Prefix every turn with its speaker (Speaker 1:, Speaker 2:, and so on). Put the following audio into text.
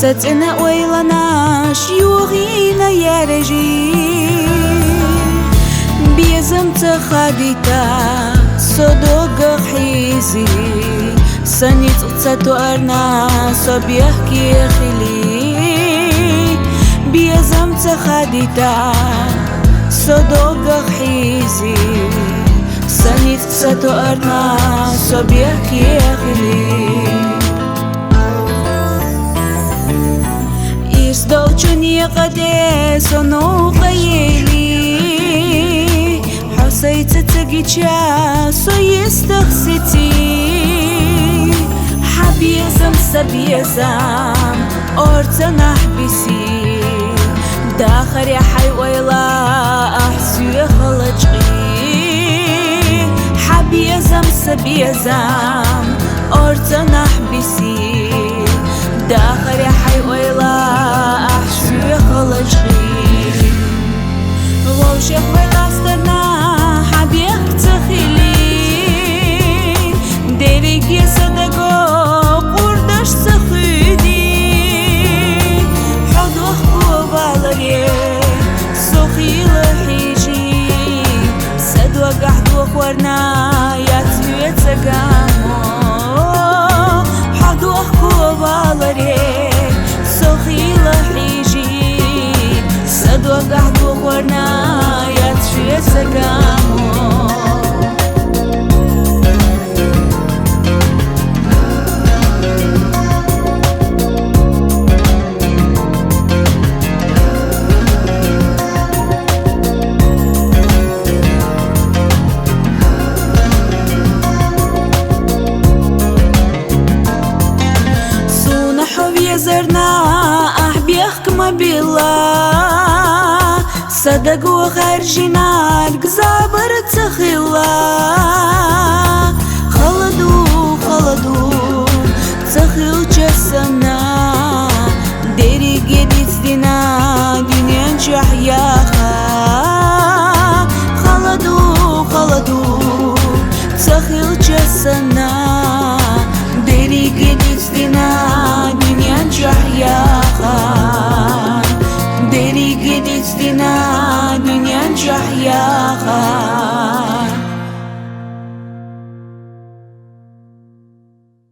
Speaker 1: سەتنە ئۆیڵەناش یوغینە یارەژی بێزم تەخادیتا سۆدۆگە حیزی سەنیت قچەتۆ ئەرنا سۆبیەحکی خیلی بێزم تەخادیتا سۆدۆگە حیزی سەنیت قچەتۆ ئەرنا سۆبیەحکی خیلی دوچني قديس ونوقيلي حسيت تجيتشا سويستخسيتي حبيزم سبيزم أرتنا حبيسي داخل يا حي ويلا أحسي خلجي حبيزم سبيزم أرتنا حبيسي داخل يا حي ويلا أحشي خلجي روشك ويقاسترنا حبيك تخيلي ديريك يصدقو قردش سخيدي حضوخ وبالغي سخي لحيجي سدوى قحدوخ ورنا ياتيو تقامو حضوخ وبالغي سخي لحيجي سدوى قحدوخ ورنا ياتيو تقامو زرنا أحبيخكم بالله صدقوا خارجنا القزابر تخيلا خلدوا تخيل جسمنا ديري قديت دينا دنيا نجح ياخا خلدوا تخيل جسمنا ديري قديت دينا جحياها ديري قديت دينا دنيا جحياها